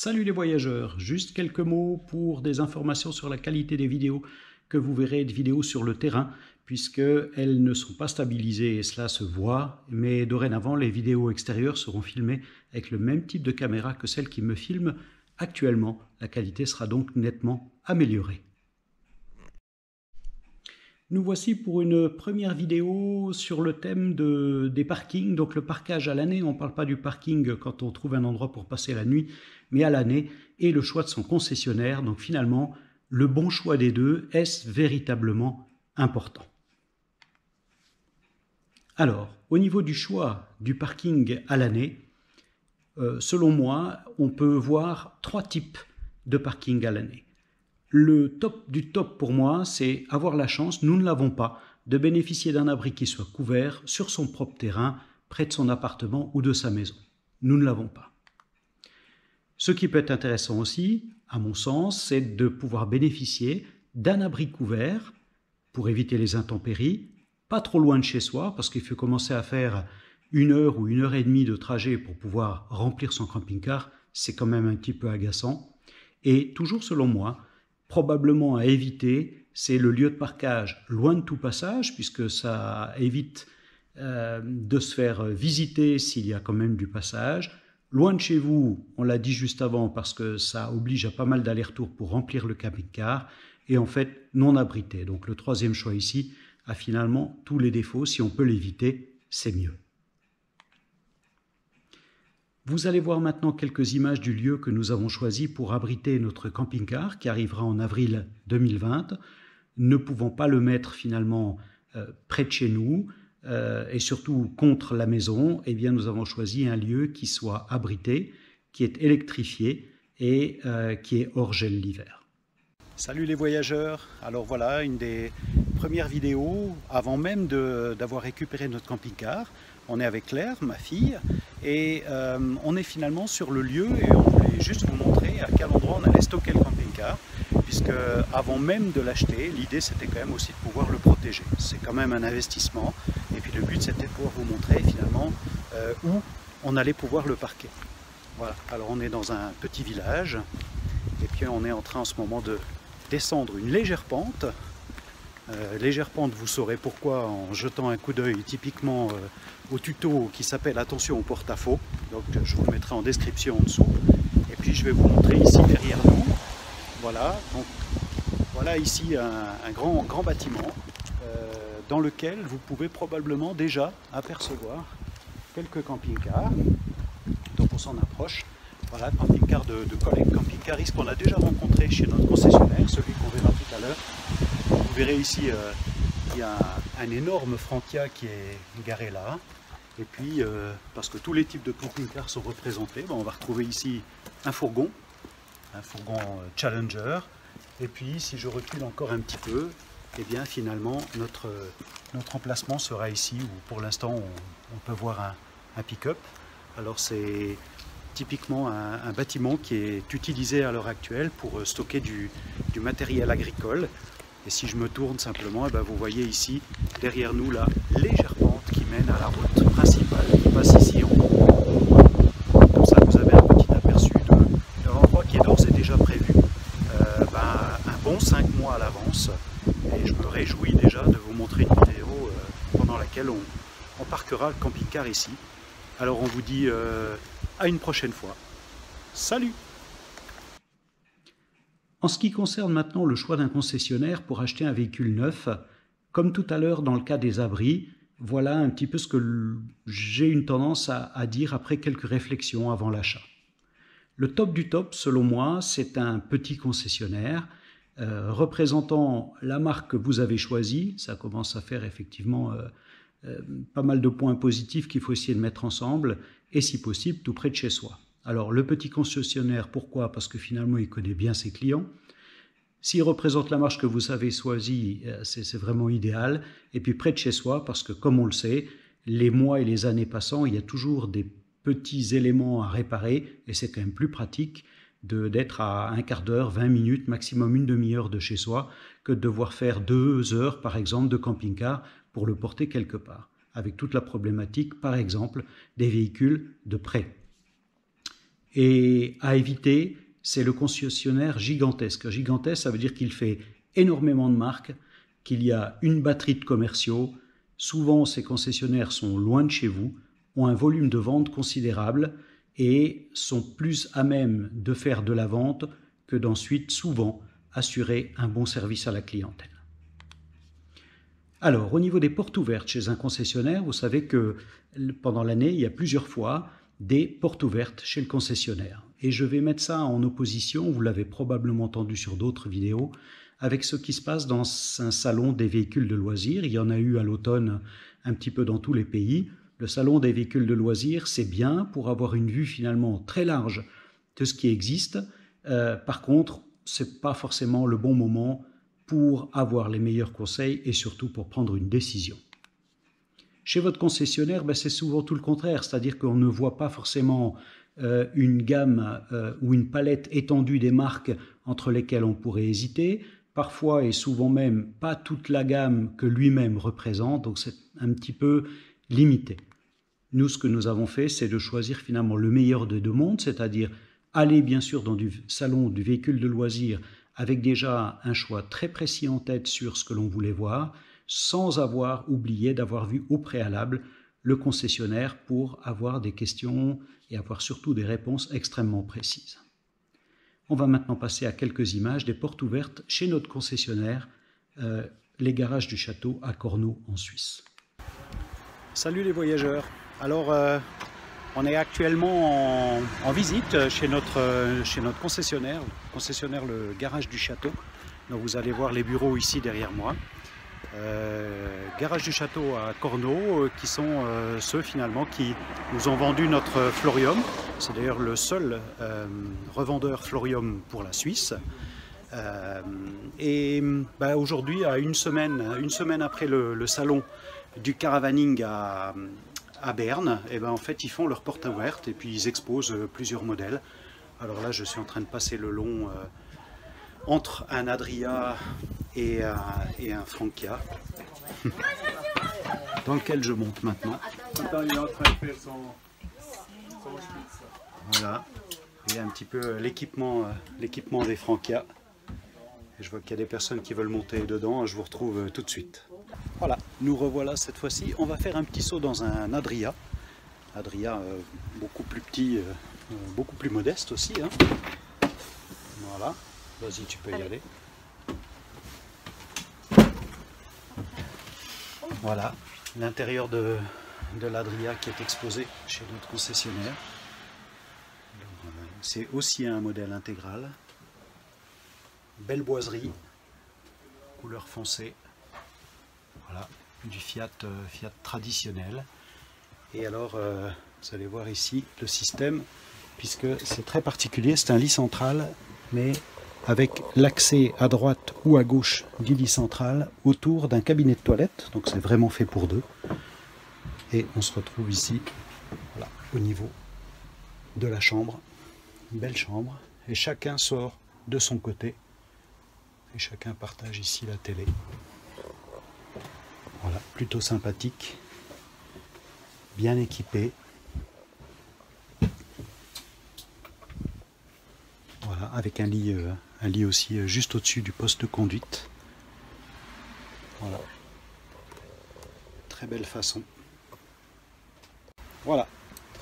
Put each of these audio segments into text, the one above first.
Salut les voyageurs, juste quelques mots pour des informations sur la qualité des vidéos que vous verrez, des vidéos sur le terrain, puisqu'elles ne sont pas stabilisées et cela se voit, mais dorénavant les vidéos extérieures seront filmées avec le même type de caméra que celle qui me filme actuellement. La qualité sera donc nettement améliorée. Nous voici pour une première vidéo sur le thème des parkings. Donc le parkage à l'année, on ne parle pas du parking quand on trouve un endroit pour passer la nuit, mais à l'année, et le choix de son concessionnaire. Donc finalement, le bon choix des deux, est-ce véritablement important? Alors, au niveau du choix du parking à l'année, selon moi, on peut voir trois types de parking à l'année. Le top du top pour moi, c'est avoir la chance, nous ne l'avons pas, de bénéficier d'un abri qui soit couvert sur son propre terrain, près de son appartement ou de sa maison. Nous ne l'avons pas. Ce qui peut être intéressant aussi, à mon sens, c'est de pouvoir bénéficier d'un abri couvert pour éviter les intempéries, pas trop loin de chez soi, parce qu'il faut commencer à faire 1 heure ou 1 heure et demie de trajet pour pouvoir remplir son camping-car, c'est quand même un petit peu agaçant. Et toujours selon moi, probablement à éviter, c'est le lieu de parkage loin de tout passage, puisque ça évite de se faire visiter s'il y a quand même du passage. Loin de chez vous, on l'a dit juste avant, parce que ça oblige à pas mal d'allers-retours pour remplir le camping-car, et en fait non abrité. Donc le troisième choix ici a finalement tous les défauts. Si on peut l'éviter, c'est mieux. Vous allez voir maintenant quelques images du lieu que nous avons choisi pour abriter notre camping-car qui arrivera en avril 2020. Ne pouvant pas le mettre finalement près de chez nous et surtout contre la maison, eh bien nous avons choisi un lieu qui soit abrité, qui est électrifié et qui est hors gel l'hiver. Salut les voyageurs, alors voilà une des premières vidéos avant même d'avoir récupéré notre camping-car. On est avec Claire, ma fille, et on est finalement sur le lieu et on voulait juste vous montrer à quel endroit on allait stocker le camping-car, puisque avant même de l'acheter, l'idée c'était quand même aussi de pouvoir le protéger. C'est quand même un investissement, et puis le but c'était de pouvoir vous montrer finalement où on allait pouvoir le parquer. Voilà, alors on est dans un petit village, et puis on est en train en ce moment de descendre une légère pente. Légère pente, vous saurez pourquoi en jetant un coup d'œil typiquement au tuto qui s'appelle Attention au porte-à-faux. Donc je vous le mettrai en description en dessous. Et puis je vais vous montrer ici derrière nous. Voilà, donc voilà ici un grand bâtiment dans lequel vous pouvez probablement déjà apercevoir quelques camping-cars. Donc on s'en approche. Voilà, camping-car de collègues, camping-caristes qu'on a déjà rencontré chez notre concessionnaire, celui qu'on verra tout à l'heure. Vous verrez ici, il y a un énorme Frantia qui est garé là. Et puis, parce que tous les types de camping-cars sont représentés, on va retrouver ici un fourgon Challenger. Et puis, si je recule encore un petit peu, eh bien finalement, notre emplacement sera ici, où pour l'instant, on peut voir un pick-up. Alors c'est typiquement un bâtiment qui est utilisé à l'heure actuelle pour stocker du matériel agricole. Et si je me tourne simplement, vous voyez ici, derrière nous, la légère pente qui mène à la route principale qui passe ici en haut. Comme ça, vous avez un petit aperçu de l'endroit qui est d'ores et déjà prévu un bon 5 mois à l'avance. Et je me réjouis déjà de vous montrer une vidéo pendant laquelle on parquera le camping-car ici. Alors on vous dit à une prochaine fois. Salut! En ce qui concerne maintenant le choix d'un concessionnaire pour acheter un véhicule neuf, comme tout à l'heure dans le cas des abris, voilà un petit peu ce que j'ai une tendance à dire après quelques réflexions avant l'achat. Le top du top, selon moi, c'est un petit concessionnaire représentant la marque que vous avez choisie. Ça commence à faire effectivement pas mal de points positifs qu'il faut essayer de mettre ensemble, et si possible tout près de chez soi. Alors le petit concessionnaire, pourquoi? Parce que finalement il connaît bien ses clients. S'il représente la marque que vous avez choisie, c'est vraiment idéal. Et puis près de chez soi, parce que comme on le sait, les mois et les années passant, il y a toujours des petits éléments à réparer, et c'est quand même plus pratique d'être à un quart d'heure, 20 minutes, maximum une demi-heure de chez soi, que de devoir faire 2 heures par exemple de camping-car pour le porter quelque part, avec toute la problématique par exemple des véhicules de prêt. Et à éviter, c'est le concessionnaire gigantesque. Gigantesque, ça veut dire qu'il fait énormément de marques, qu'il y a une batterie de commerciaux. Souvent, ces concessionnaires sont loin de chez vous, ont un volume de vente considérable et sont plus à même de faire de la vente que d'ensuite, souvent, assurer un bon service à la clientèle. Alors, au niveau des portes ouvertes chez un concessionnaire, vous savez que pendant l'année, il y a plusieurs fois des portes ouvertes chez le concessionnaire. Et je vais mettre ça en opposition, vous l'avez probablement entendu sur d'autres vidéos, avec ce qui se passe dans un salon des véhicules de loisirs. Il y en a eu à l'automne un petit peu dans tous les pays. Le salon des véhicules de loisirs, c'est bien pour avoir une vue finalement très large de ce qui existe. Par contre, ce n'est pas forcément le bon moment pour avoir les meilleurs conseils et surtout pour prendre une décision. Chez votre concessionnaire, c'est souvent tout le contraire, c'est-à-dire qu'on ne voit pas forcément une gamme ou une palette étendue des marques entre lesquelles on pourrait hésiter, parfois et souvent même pas toute la gamme que lui-même représente, donc c'est un petit peu limité. Nous, ce que nous avons fait, c'est de choisir finalement le meilleur des deux mondes, c'est-à-dire aller bien sûr dans du salon du véhicule de loisirs avec déjà un choix très précis en tête sur ce que l'on voulait voir, sans avoir oublié d'avoir vu au préalable le concessionnaire pour avoir des questions et avoir surtout des réponses extrêmement précises. On va maintenant passer à quelques images des portes ouvertes chez notre concessionnaire, les garages du château à Cornau en Suisse. Salut les voyageurs. Alors on est actuellement en visite chez notre concessionnaire le garage du château. Donc vous allez voir les bureaux ici derrière moi. Garage du château à Cornau, qui sont ceux finalement qui nous ont vendu notre Florium. C'est d'ailleurs le seul revendeur Florium pour la Suisse. Aujourd'hui, à une semaine après le salon du caravaning à Berne, en fait ils font leur porte ouverte et puis ils exposent plusieurs modèles. Alors là je suis en train de passer le long entre un Adria et un Frankia dans lequel je monte maintenant. Attends, il est en train de faire son Voilà, il y a un petit peu l'équipement des Frankia. Je vois qu'il y a des personnes qui veulent monter dedans, je vous retrouve tout de suite. Voilà, nous revoilà cette fois-ci. On va faire un petit saut dans un Adria. Adria beaucoup plus petit, beaucoup plus modeste aussi. Hein. Voilà, vas-y, tu peux y aller. Voilà, l'intérieur de l'Adria qui est exposé chez notre concessionnaire. C'est aussi un modèle intégral. Belle boiserie, couleur foncée. Voilà, du Fiat traditionnel. Et alors, vous allez voir ici le système, puisque c'est très particulier, c'est un lit central, mais avec l'accès à droite ou à gauche du lit central autour d'un cabinet de toilette, donc c'est vraiment fait pour deux. Et on se retrouve ici, voilà, au niveau de la chambre, une belle chambre, et chacun sort de son côté, et chacun partage ici la télé. Voilà, plutôt sympathique, bien équipé. Voilà, avec un lit aussi juste au-dessus du poste de conduite. Voilà, très belle façon. Voilà,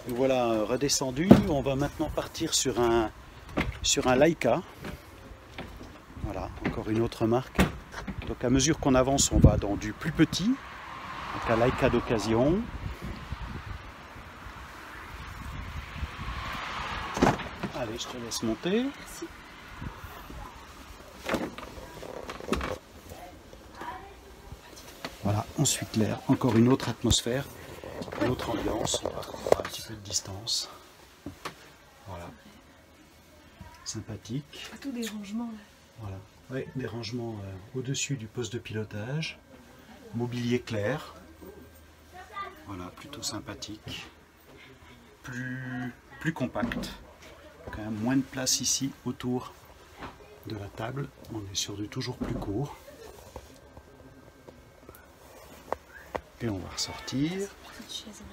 nous voilà redescendus. On va maintenant partir sur un Laika. Voilà, encore une autre marque. Donc à mesure qu'on avance, on va dans du plus petit, donc un Laika d'occasion. Allez, je te laisse monter. Merci. Voilà, ensuite l'air, encore une autre atmosphère, une autre ambiance, on va avoir un petit peu de distance. Voilà, sympathique. Tous des rangements là. Voilà, ouais, des rangements au-dessus du poste de pilotage, mobilier clair. Voilà, plutôt sympathique, plus compact. Quand même moins de place ici autour de la table, on est sur du toujours plus court. Et on va ressortir.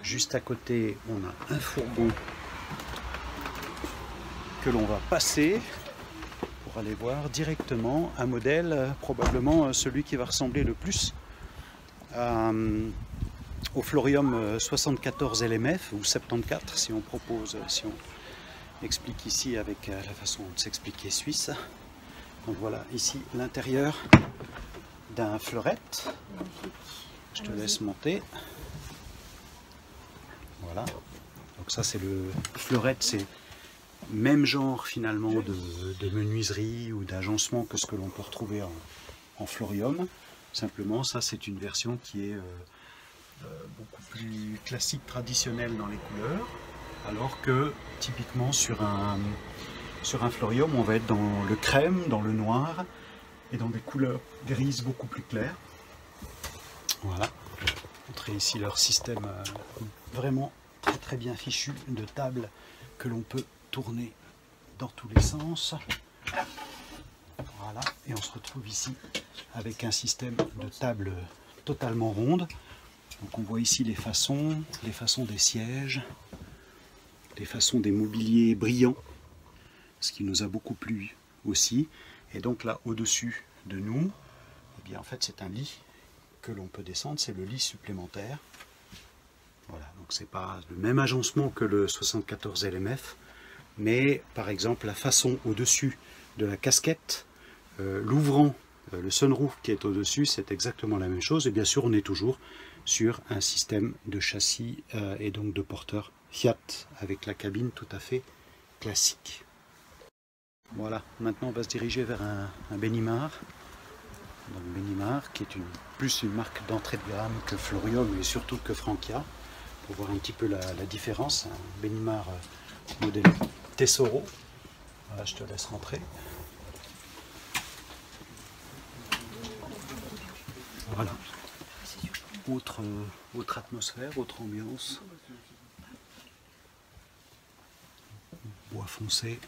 Juste à côté, on a un fourgon que l'on va passer pour aller voir directement un modèle, probablement celui qui va ressembler le plus au Florium 74 LMF ou 74 si on propose, si on explique ici avec la façon de s'expliquer suisse. Donc voilà ici l'intérieur d'un fleurette. Je te laisse monter. Voilà. Donc ça c'est le fleurette, c'est même genre finalement de menuiserie ou d'agencement que ce que l'on peut retrouver en Florium. Simplement ça c'est une version qui est beaucoup plus classique, traditionnelle dans les couleurs, alors que typiquement sur un Florium on va être dans le crème, dans le noir et dans des couleurs grises beaucoup plus claires. Voilà, montrer ici leur système vraiment très bien fichu de table que l'on peut tourner dans tous les sens. Voilà, et on se retrouve ici avec un système de table totalement ronde. Donc on voit ici les façons des sièges, les façons des mobiliers brillants, ce qui nous a beaucoup plu aussi. Et donc là au-dessus de nous, eh bien en fait c'est un lit que l'on peut descendre, c'est le lit supplémentaire. Voilà, donc c'est pas le même agencement que le 74 LMF, mais par exemple la façon au-dessus de la casquette, l'ouvrant, le sunroof qui est au-dessus, c'est exactement la même chose. Et bien sûr on est toujours sur un système de châssis et donc de porteur Fiat avec la cabine tout à fait classique. Voilà, maintenant on va se diriger vers un Benimar. Donc Benimar qui est plus une marque d'entrée de gamme que Florium et surtout que Frankia, pour voir un petit peu la différence. Un Benimar modèle Tesoro. Voilà, je te laisse rentrer. Voilà. Autre atmosphère, autre ambiance. Bois foncé.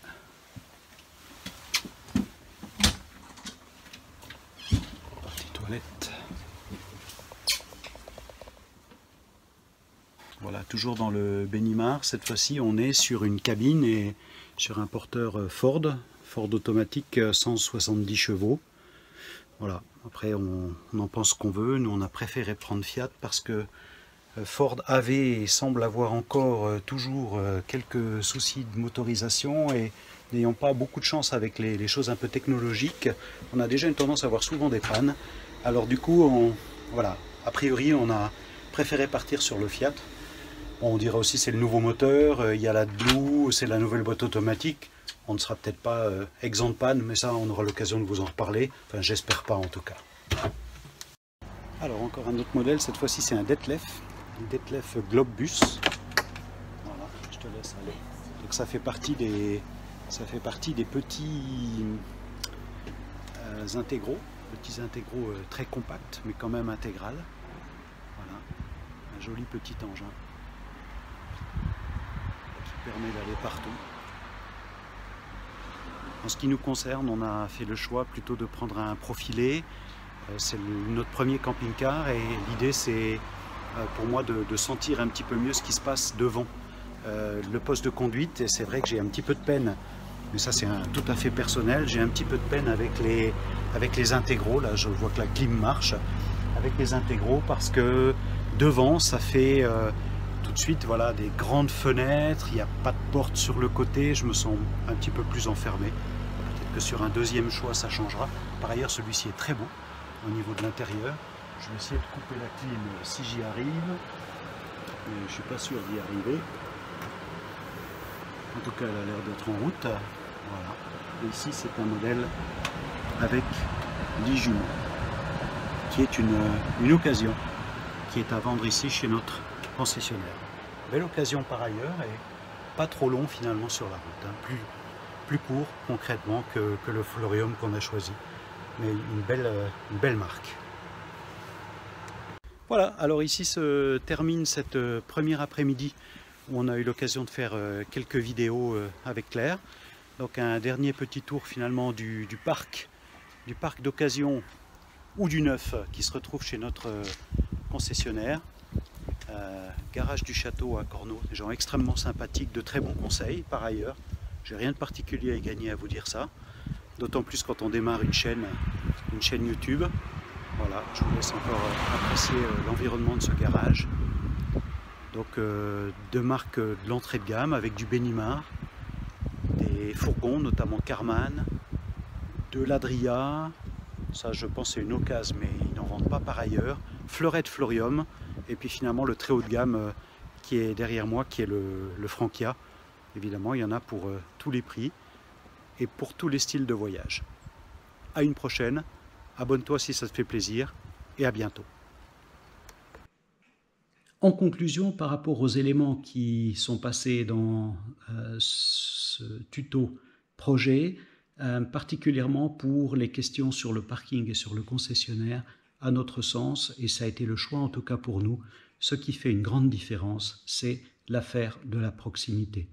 Toilette. Voilà, toujours dans le Benimar, cette fois-ci on est sur une cabine et sur un porteur Ford automatique 170 chevaux. Voilà, après on en pense qu'on veut, nous on a préféré prendre Fiat parce que Ford avait et semble avoir encore toujours quelques soucis de motorisation et n'ayant pas beaucoup de chance avec les choses un peu technologiques, on a déjà une tendance à avoir souvent des pannes. Alors du coup, voilà, a priori on a préféré partir sur le Fiat. Bon, on dirait aussi c'est le nouveau moteur, il y a l'AdBlue, c'est la nouvelle boîte automatique. On ne sera peut-être pas exempt de panne, mais ça on aura l'occasion de vous en reparler. Enfin j'espère pas en tout cas. Alors encore un autre modèle, cette fois-ci c'est un Detlef Globus. Voilà, je te laisse aller. Donc ça fait partie des petits intégraux, très compacts, mais quand même intégral. Voilà, un joli petit engin qui permet d'aller partout. En ce qui nous concerne, on a fait le choix plutôt de prendre un profilé. C'est notre premier camping-car et l'idée c'est pour moi de sentir un petit peu mieux ce qui se passe devant le poste de conduite. Et c'est vrai que j'ai un petit peu de peine, mais ça c'est tout à fait personnel, j'ai un petit peu de peine avec les intégraux. Là je vois que la clim marche avec les intégraux parce que devant ça fait tout de suite voilà, des grandes fenêtres, il n'y a pas de porte sur le côté, je me sens un petit peu plus enfermé. Peut-être que sur un deuxième choix ça changera. Par ailleurs celui-ci est très beau au niveau de l'intérieur. Je vais essayer de couper la clim si j'y arrive, mais je ne suis pas sûr d'y arriver. En tout cas elle a l'air d'être en route. Voilà. Et ici c'est un modèle avec 10 jumeaux, qui est une occasion qui est à vendre ici chez notre concessionnaire. Belle occasion par ailleurs et pas trop long finalement sur la route, hein. Plus court concrètement que le Florium qu'on a choisi, mais une belle marque. Voilà, alors ici se termine cette première après-midi où on a eu l'occasion de faire quelques vidéos avec Claire. Donc un dernier petit tour finalement du parc d'occasion ou du neuf qui se retrouve chez notre concessionnaire. Garage du Château à Cornau, des gens extrêmement sympathiques, de très bons conseils par ailleurs. J'ai rien de particulier à y gagner à vous dire ça. D'autant plus quand on démarre une chaîne YouTube. Voilà, je vous laisse encore apprécier l'environnement de ce garage. Donc deux marques de l'entrée de gamme avec du Benimar, des fourgons notamment Karmann, de l'Adria, ça je pense c'est une occasion mais ils n'en vendent pas par ailleurs, Fleurette Florium, et puis finalement le très haut de gamme qui est derrière moi qui est le Frankia. Évidemment il y en a pour tous les prix et pour tous les styles de voyage. À une prochaine, abonne-toi si ça te fait plaisir et à bientôt. En conclusion, par rapport aux éléments qui sont passés dans ce tuto projet, particulièrement pour les questions sur le parking et sur le concessionnaire, à notre sens, et ça a été le choix en tout cas pour nous, ce qui fait une grande différence, c'est l'affaire de la proximité.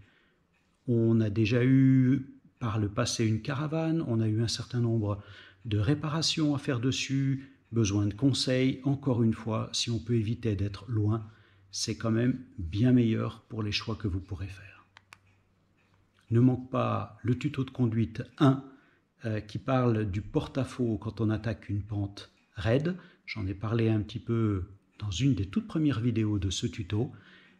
On a déjà eu par le passé une caravane, on a eu un certain nombre de réparations à faire dessus, besoin de conseils. Encore une fois, si on peut éviter d'être loin, c'est quand même bien meilleur pour les choix que vous pourrez faire. Ne manque pas le tuto de conduite 1 qui parle du porte-à-faux quand on attaque une pente raide. J'en ai parlé un petit peu dans une des toutes premières vidéos de ce tuto.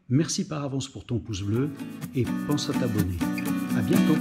Merci par avance pour ton pouce bleu et pense à t'abonner. À bientôt.